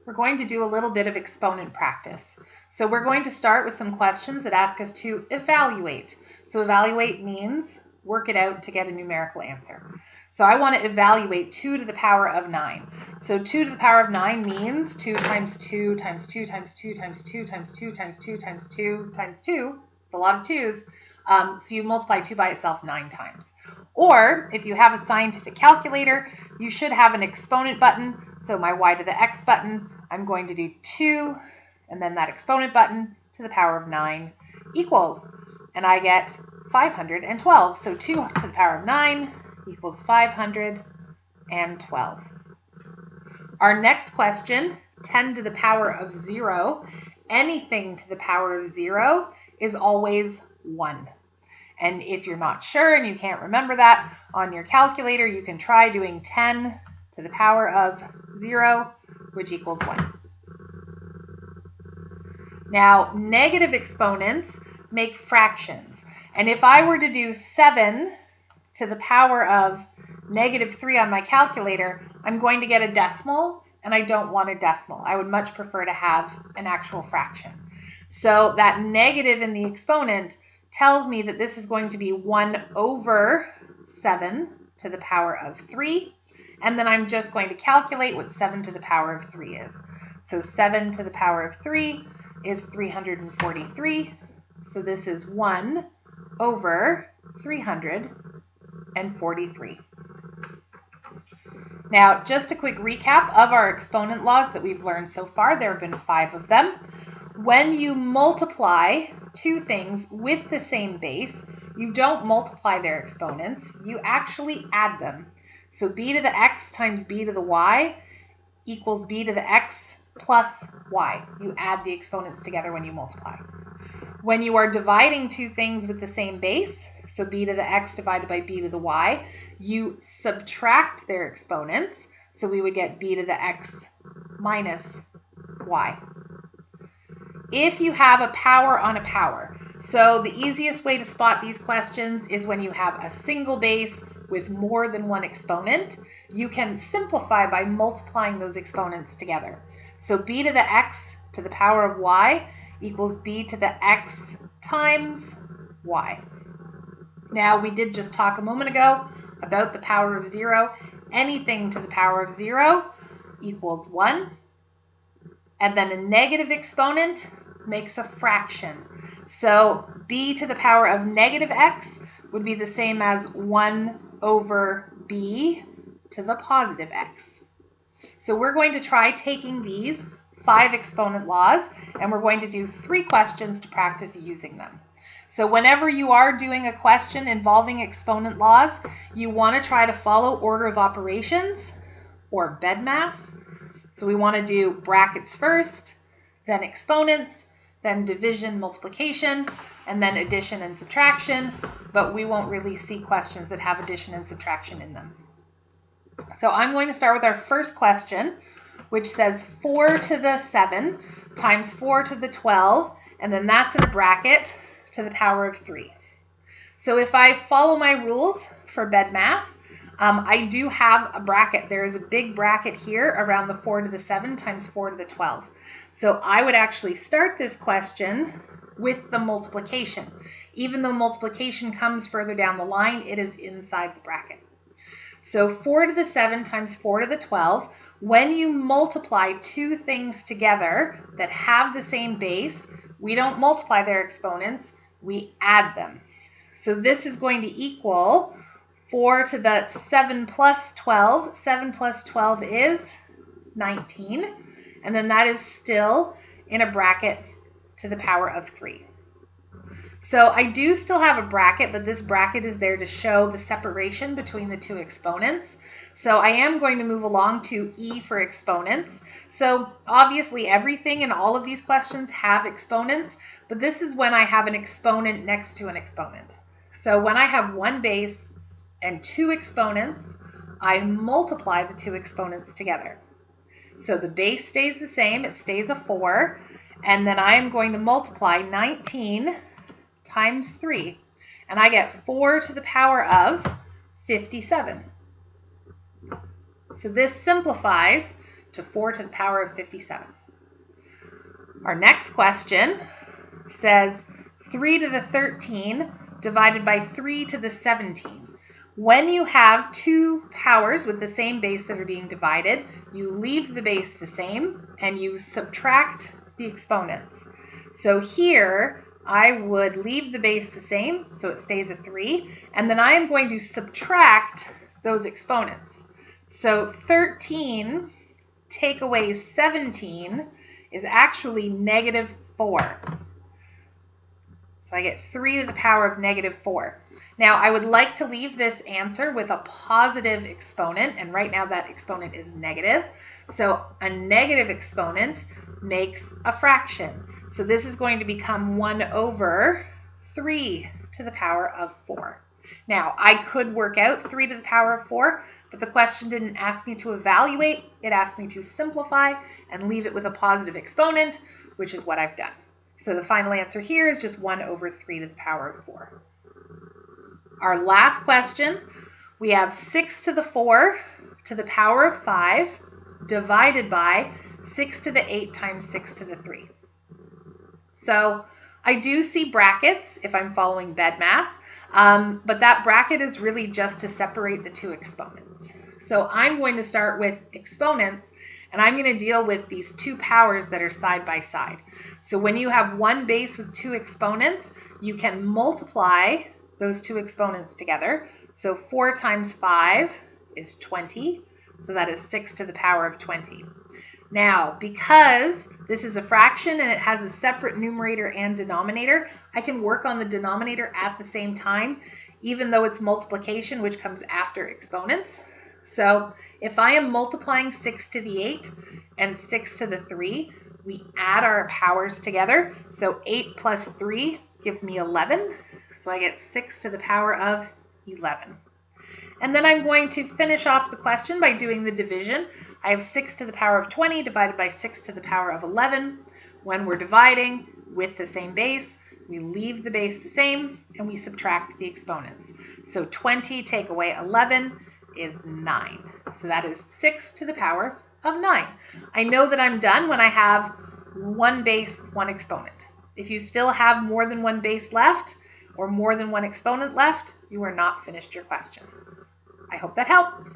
we're going to do a little bit of exponent practice. So we're going to start with some questions that ask us to evaluate. So evaluate means work it out to get a numerical answer. So I want to evaluate 2 to the power of 9. So 2 to the power of 9 means 2 times 2 times 2 times 2 times 2 times 2 times 2 times 2 times 2. It's a lot of 2's. So you multiply 2 by itself 9 times. Or if you have a scientific calculator, you should have an exponent button. So my y to the x button, I'm going to do 2, and then that exponent button to the power of 9 equals, and I get 512. So 2 to the power of 9 equals 512. Our next question, 10 to the power of 0, anything to the power of 0 is always 1. And if you're not sure and you can't remember that on your calculator, you can try doing 10 to the power of 0, which equals 1. Now, negative exponents make fractions. And if I were to do 7 to the power of -3 on my calculator, I'm going to get a decimal, and I don't want a decimal. I would much prefer to have an actual fraction. So that negative in the exponent tells me that this is going to be 1 over 7 to the power of 3. And then I'm just going to calculate what 7 to the power of 3 is. So 7 to the power of 3 is 343. So this is 1 over 343. Now, just a quick recap of our exponent laws that we've learned so far. There have been 5 of them. When you multiply two things with the same base, you don't multiply their exponents, you actually add them. So b to the x times b to the y equals b to the x plus y. You add the exponents together when you multiply. When you are dividing two things with the same base, so b to the x divided by b to the y, you subtract their exponents. So we would get b to the x minus y. If you have a power on a power, so the easiest way to spot these questions is when you have a single base with more than one exponent, you can simplify by multiplying those exponents together. So b to the x to the power of y equals b to the x times y. Now, we did just talk a moment ago about the power of 0. Anything to the power of 0 equals 1. And then a negative exponent makes a fraction. So b to the power of -x would be the same as 1 over b to the positive x. So we're going to try taking these 5 exponent laws, and we're going to do 3 questions to practice using them. So whenever you are doing a question involving exponent laws, you want to try to follow order of operations or BEDMAS. So we want to do brackets first, then exponents, then division, multiplication, and then addition and subtraction, but we won't really see questions that have addition and subtraction in them. So I'm going to start with our first question, which says 4 to the 7 times 4 to the 12, and then that's in a bracket to the power of 3. So if I follow my rules for BEDMAS, I do have a bracket. There is a big bracket here around the 4 to the 7 times 4 to the 12. So I would actually start this question with the multiplication. Even though multiplication comes further down the line, it is inside the bracket. So 4 to the 7 times 4 to the 12, when you multiply two things together that have the same base, we don't multiply their exponents, we add them. So this is going to equal 4 to the 7 plus 12. 7 plus 12 is 19. And then that is still in a bracket to the power of 3. So I do still have a bracket, but this bracket is there to show the separation between the two exponents. So I am going to move along to E for exponents. So obviously everything in all of these questions have exponents, but this is when I have an exponent next to an exponent. So when I have one base and two exponents, I multiply the two exponents together. So the base stays the same, it stays a 4, and then I am going to multiply 19 times 3, and I get 4 to the power of 57. So this simplifies to 4 to the power of 57. Our next question says 3 to the 13 divided by 3 to the 17. When you have two powers with the same base that are being divided, you leave the base the same and you subtract the exponents. So here, I would leave the base the same, so it stays a 3, and then I am going to subtract those exponents. So 13 take away 17 is actually negative 4. So I get 3 to the power of negative 4. Now, I would like to leave this answer with a positive exponent, and right now that exponent is negative. So a negative exponent makes a fraction. So this is going to become 1 over 3 to the power of 4. Now, I could work out 3 to the power of 4, but the question didn't ask me to evaluate. It asked me to simplify and leave it with a positive exponent, which is what I've done. So the final answer here is just 1 over 3 to the power of 4. Our last question, we have 6 to the 4 to the power of 5 divided by 6 to the 8 times 6 to the 3. So I do see brackets if I'm following BEDMAS, but that bracket is really just to separate the two exponents. So I'm going to start with exponents, and I'm going to deal with these two powers that are side by side. So when you have one base with two exponents, you can multiply those two exponents together. So 4 times 5 is 20, so that is 6 to the power of 20. Now, because this is a fraction and it has a separate numerator and denominator, I can work on the denominator at the same time, even though it's multiplication, which comes after exponents. So if I am multiplying 6 to the 8 and 6 to the 3, we add our powers together. So 8 plus 3 gives me 11. So I get 6 to the power of 11. And then I'm going to finish off the question by doing the division. I have 6 to the power of 20 divided by 6 to the power of 11. When we're dividing with the same base, we leave the base the same and we subtract the exponents. So 20 take away 11 is 9. So that is 6 to the power of 9. I know that I'm done when I have one base, one exponent. If you still have more than one base left or more than one exponent left, you are not finished your question. I hope that helped.